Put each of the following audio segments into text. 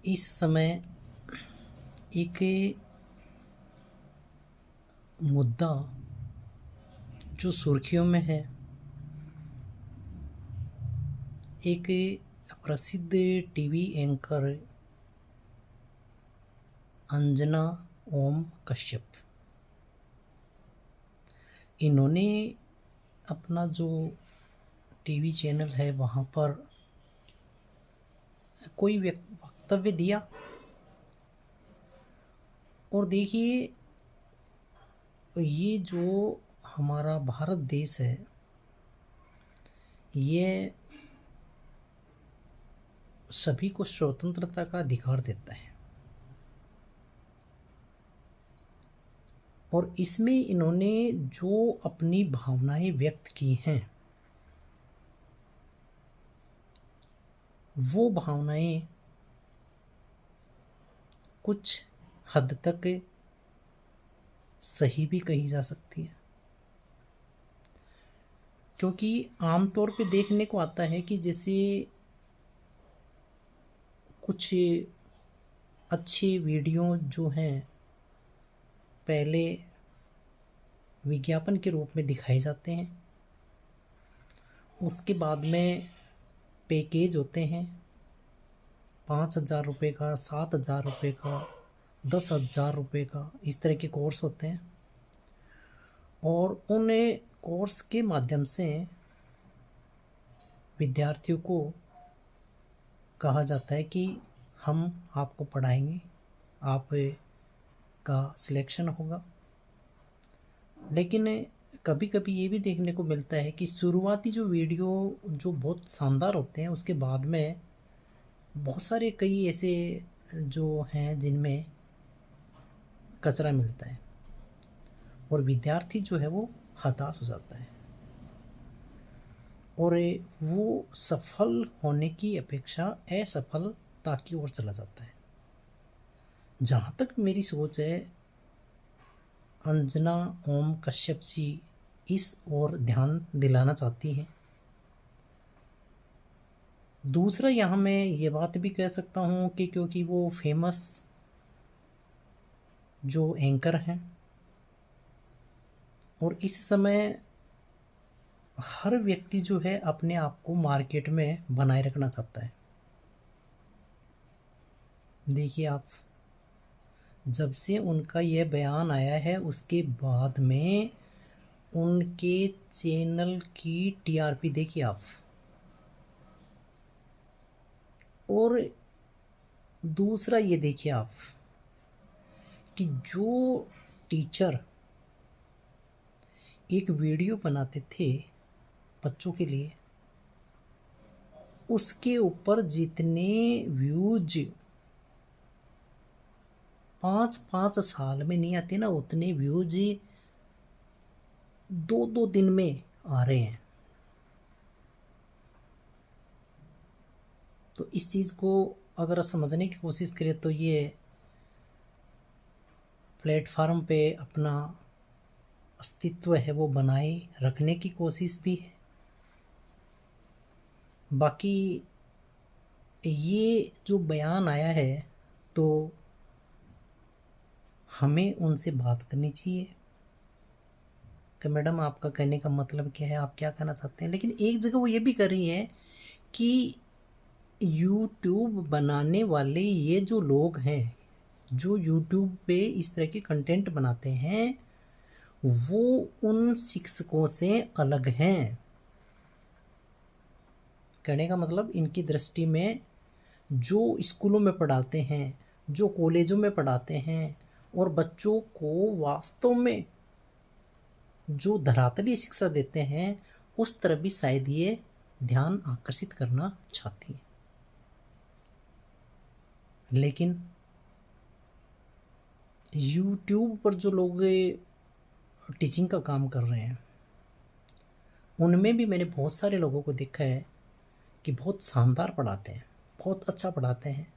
इस समय एक मुद्दा जो सुर्खियों में है, एक प्रसिद्ध टीवी एंकर अंजना ओम कश्यप, इन्होंने अपना जो टीवी चैनल है वहाँ पर कोई वक्तव्य दिया। और देखिए, ये जो हमारा भारत देश है, ये सभी को स्वतंत्रता का अधिकार देता है, और इसमें इन्होंने जो अपनी भावनाएं व्यक्त की हैं, वो भावनाएं कुछ हद तक सही भी कही जा सकती है। क्योंकि आमतौर पे देखने को आता है कि जैसे कुछ अच्छे वीडियो जो हैं पहले विज्ञापन के रूप में दिखाए जाते हैं, उसके बाद में पैकेज होते हैं 5,000 रुपये का, 7,000 रुपये का, 10,000 रुपये का, इस तरह के कोर्स होते हैं। और उन कोर्स के माध्यम से विद्यार्थियों को कहा जाता है कि हम आपको पढ़ाएंगे, आप का सिलेक्शन होगा। लेकिन कभी कभी ये भी देखने को मिलता है कि शुरुआती जो वीडियो जो बहुत शानदार होते हैं, उसके बाद में बहुत सारे कई ऐसे जो हैं जिनमें कचरा मिलता है, और विद्यार्थी जो है वो हताश हो जाता है, और वो सफल होने की अपेक्षा असफलता की ओर चला जाता है। जहाँ तक मेरी सोच है, अंजना ओम कश्यप जी इस ओर ध्यान दिलाना चाहती हैं। दूसरा, यहाँ मैं ये बात भी कह सकता हूँ कि क्योंकि वो फेमस जो एंकर हैं, और इस समय हर व्यक्ति जो है अपने आप को मार्केट में बनाए रखना चाहता है। देखिए आप, जब से उनका ये बयान आया है उसके बाद में उनके चैनल की टीआरपी देखिए आप। और दूसरा ये देखिए आप कि जो टीचर एक वीडियो बनाते थे बच्चों के लिए, उसके ऊपर जितने व्यूज 5-5 साल में नहीं आते ना, उतने व्यूज 2-2 दिन में आ रहे हैं। तो इस चीज़ को अगर समझने की कोशिश करें तो ये प्लेटफार्म पे अपना अस्तित्व है वो बनाए रखने की कोशिश भी है। बाकी ये जो बयान आया है, तो हमें उनसे बात करनी चाहिए कि मैडम आपका कहने का मतलब क्या है, आप क्या कहना चाहते हैं। लेकिन एक जगह वो ये भी कर रही है कि यूट्यूब बनाने वाले ये जो लोग हैं, जो यूट्यूब पे इस तरह के कंटेंट बनाते हैं, वो उन शिक्षकों से अलग हैं। कहने का मतलब इनकी दृष्टि में जो स्कूलों में पढ़ाते हैं, जो कॉलेजों में पढ़ाते हैं, और बच्चों को वास्तव में जो धरातली शिक्षा देते हैं, उस तरफ भी शायद ये ध्यान आकर्षित करना चाहती है। लेकिन यूट्यूब पर जो लोग टीचिंग का काम कर रहे हैं, उनमें भी मैंने बहुत सारे लोगों को देखा है कि बहुत शानदार पढ़ाते हैं, बहुत अच्छा पढ़ाते हैं।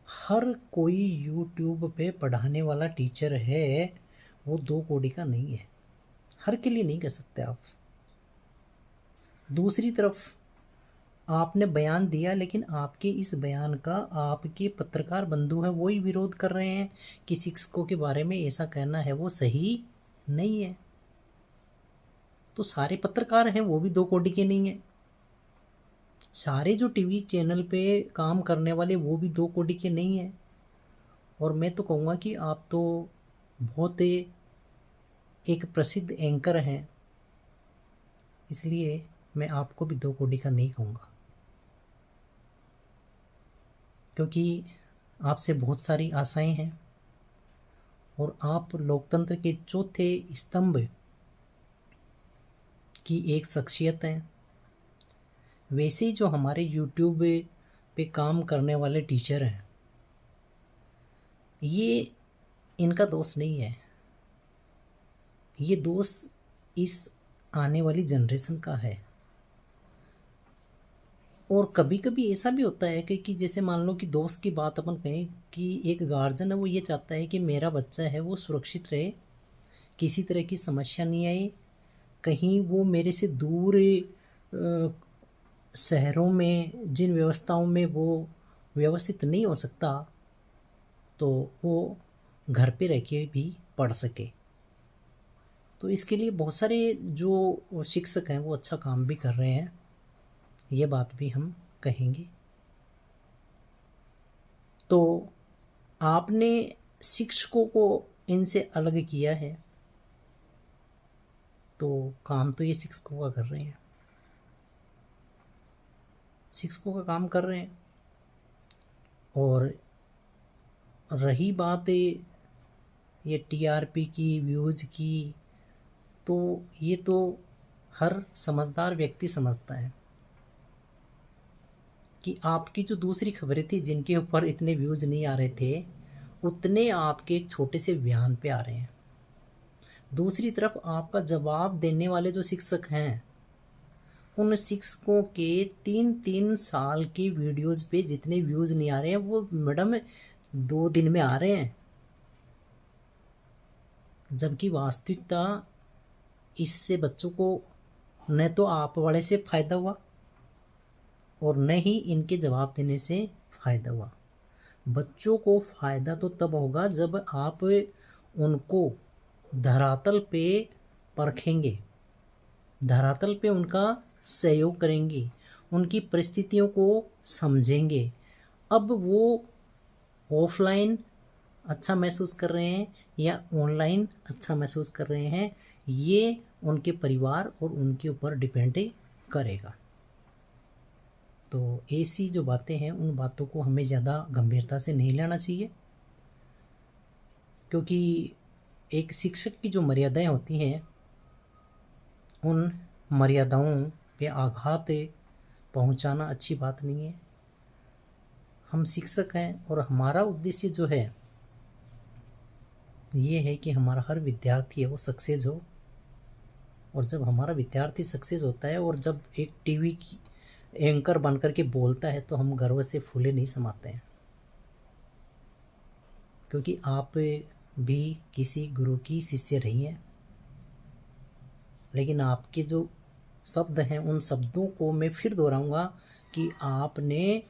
हर कोई यूट्यूब पे पढ़ाने वाला टीचर है वो 2 कौड़ी का नहीं है, हर के लिए नहीं कह सकते आप। दूसरी तरफ आपने बयान दिया, लेकिन आपके इस बयान का आपके पत्रकार बंधु हैं वही विरोध कर रहे हैं कि शिक्षकों के बारे में ऐसा कहना है वो सही नहीं है। तो सारे पत्रकार हैं वो भी दो कोटि के नहीं हैं। सारे जो टीवी चैनल पे काम करने वाले वो भी दो कोटि के नहीं हैं। और मैं तो कहूँगा कि आप तो बहुत एक प्रसिद्ध एंकर हैं, इसलिए मैं आपको भी दो कोटि का नहीं कहूँगा, क्योंकि आपसे बहुत सारी आशाएं हैं और आप लोकतंत्र के चौथे स्तंभ की एक शख्सियत हैं। वैसे ही जो हमारे यूट्यूब पे काम करने वाले टीचर हैं, ये इनका दोष नहीं है, ये दोष इस आने वाली जनरेशन का है। और कभी कभी ऐसा भी होता है कि जैसे मान लो कि दोस्त की बात अपन कहें कि एक गार्जियन है वो ये चाहता है कि मेरा बच्चा है वो सुरक्षित रहे, किसी तरह की समस्या नहीं आए, कहीं वो मेरे से दूर शहरों में जिन व्यवस्थाओं में वो व्यवस्थित नहीं हो सकता तो वो घर पे रह के भी पढ़ सके। तो इसके लिए बहुत सारे जो शिक्षक हैं वो अच्छा काम भी कर रहे हैं, ये बात भी हम कहेंगे। तो आपने शिक्षकों को इनसे अलग किया है, तो काम तो ये शिक्षकों का कर रहे हैं, शिक्षकों का काम कर रहे हैं। और रही बात ये टीआरपी की, व्यूज़ की, तो ये तो हर समझदार व्यक्ति समझता है कि आपकी जो दूसरी खबरें थी जिनके ऊपर इतने व्यूज़ नहीं आ रहे थे, उतने आपके एक छोटे से बयान पे आ रहे हैं। दूसरी तरफ आपका जवाब देने वाले जो शिक्षक हैं, उन शिक्षकों के 3-3 साल की वीडियोस पे जितने व्यूज़ नहीं आ रहे हैं वो मैडम 2 दिन में आ रहे हैं। जबकि वास्तविकता इससे बच्चों को न तो आप वाले से फ़ायदा हुआ और न ही इनके जवाब देने से फ़ायदा हुआ। बच्चों को फ़ायदा तो तब होगा जब आप उनको धरातल पे परखेंगे, धरातल पे उनका सहयोग करेंगे, उनकी परिस्थितियों को समझेंगे। अब वो ऑफलाइन अच्छा महसूस कर रहे हैं या ऑनलाइन अच्छा महसूस कर रहे हैं, ये उनके परिवार और उनके ऊपर डिपेंड करेगा। तो ऐसी जो बातें हैं उन बातों को हमें ज़्यादा गंभीरता से नहीं लेना चाहिए, क्योंकि एक शिक्षक की जो मर्यादाएं होती हैं उन मर्यादाओं पे आघात पहुंचाना अच्छी बात नहीं है। हम शिक्षक हैं और हमारा उद्देश्य जो है ये है कि हमारा हर विद्यार्थी है वो सक्सेस हो। और जब हमारा विद्यार्थी सक्सेस होता है और जब एक टीवी की एंकर बनकर के बोलता है तो हम गर्व से फूले नहीं समाते हैं, क्योंकि आप भी किसी गुरु की शिष्य रही हैं। लेकिन आपके जो शब्द हैं उन शब्दों को मैं फिर दोहराऊंगा कि आपने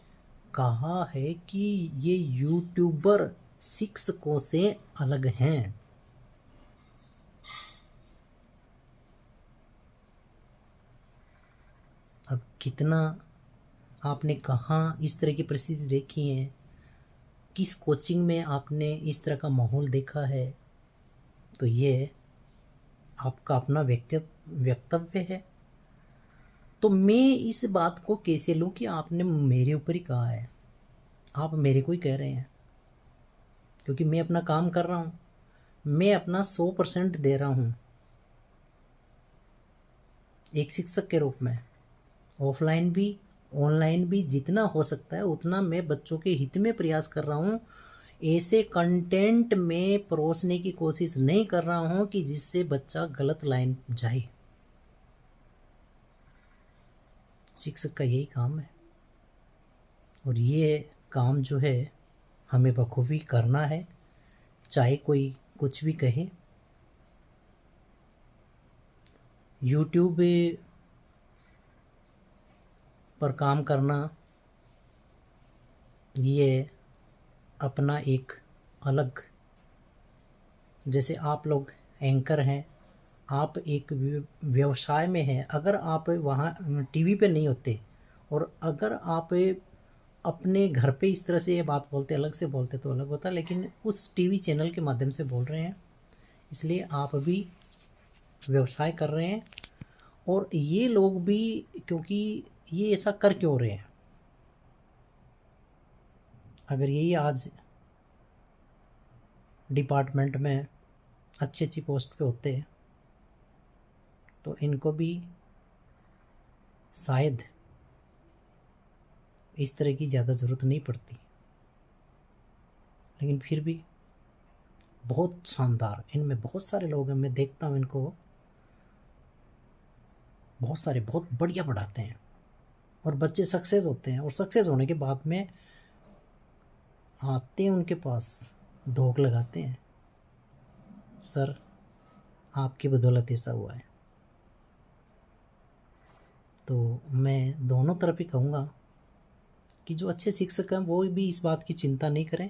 कहा है कि ये यूट्यूबर शिक्षकों से अलग हैं। अब कितना आपने कहाँ इस तरह की परिस्थिति देखी है, किस कोचिंग में आपने इस तरह का माहौल देखा है, तो ये आपका अपना वक्तव्य है। तो मैं इस बात को कैसे लूँ कि आपने मेरे ऊपर ही कहा है, आप मेरे को ही कह रहे हैं, क्योंकि मैं अपना काम कर रहा हूँ, मैं अपना 100% दे रहा हूँ एक शिक्षक के रूप में। ऑफलाइन भी ऑनलाइन भी जितना हो सकता है उतना मैं बच्चों के हित में प्रयास कर रहा हूँ। ऐसे कंटेंट में परोसने की कोशिश नहीं कर रहा हूँ कि जिससे बच्चा गलत लाइन जाए। शिक्षक का यही काम है और ये काम जो है हमें बखूबी करना है, चाहे कोई कुछ भी कहे। यूट्यूब पर काम करना ये अपना एक अलग, जैसे आप लोग एंकर हैं, आप एक व्यवसाय में हैं, अगर आप वहाँ टीवी पे नहीं होते और अगर आप अपने घर पे इस तरह से ये बात बोलते, अलग से बोलते तो अलग होता, लेकिन उस टीवी चैनल के माध्यम से बोल रहे हैं, इसलिए आप भी व्यवसाय कर रहे हैं। और ये लोग भी, क्योंकि ये ऐसा कर क्यों रहे हैं, अगर यही आज डिपार्टमेंट में अच्छी अच्छी पोस्ट पे होते हैं तो इनको भी शायद इस तरह की ज़्यादा ज़रूरत नहीं पड़ती। लेकिन फिर भी बहुत शानदार, इनमें बहुत सारे लोग हैं, मैं देखता हूँ इनको, बहुत सारे बहुत बढ़िया पढ़ाते हैं और बच्चे सक्सेस होते हैं। और सक्सेस होने के बाद में आते हैं उनके पास, धोख लगाते हैं, सर आपकी बदौलत ऐसा हुआ है। तो मैं दोनों तरफ ही कहूँगा कि जो अच्छे शिक्षक हैं वो भी इस बात की चिंता नहीं करें।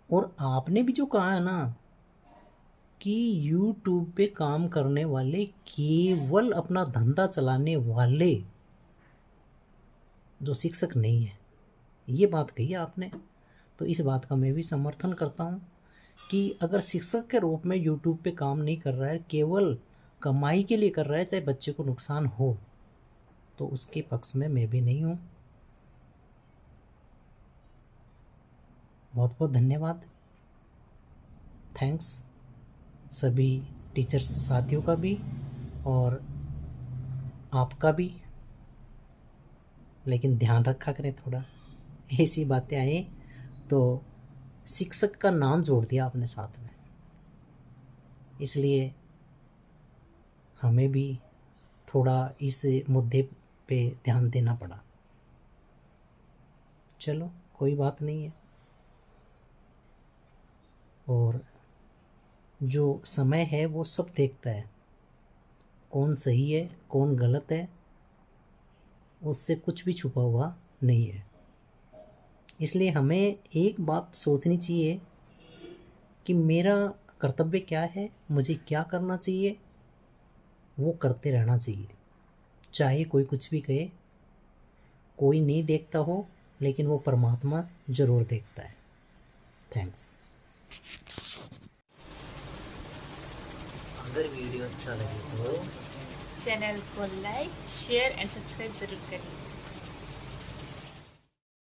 और आपने भी जो कहा है ना कि YouTube पे काम करने वाले, केवल अपना धंधा चलाने वाले जो शिक्षक नहीं है, ये बात कही आपने, तो इस बात का मैं भी समर्थन करता हूँ कि अगर शिक्षक के रूप में YouTube पे काम नहीं कर रहा है, केवल कमाई के लिए कर रहा है, चाहे बच्चे को नुकसान हो, तो उसके पक्ष में मैं भी नहीं हूँ। बहुत बहुत धन्यवाद, थैंक्स सभी टीचर्स साथियों का भी और आपका भी। लेकिन ध्यान रखा करें थोड़ा, ऐसी बातें आए तो शिक्षक का नाम जोड़ दिया आपने साथ में, इसलिए हमें भी थोड़ा इस मुद्दे पे ध्यान देना पड़ा। चलो कोई बात नहीं है। और जो समय है वो सब देखता है, कौन सही है कौन गलत है, उससे कुछ भी छुपा हुआ नहीं है। इसलिए हमें एक बात सोचनी चाहिए कि मेरा कर्तव्य क्या है, मुझे क्या करना चाहिए, वो करते रहना चाहिए, चाहे कोई कुछ भी कहे। कोई नहीं देखता हो, लेकिन वो परमात्मा ज़रूर देखता है। थैंक्स। अगर वीडियो अच्छा लगे तो चैनल को लाइक, शेयर एंड सब्सक्राइब जरूर करिए।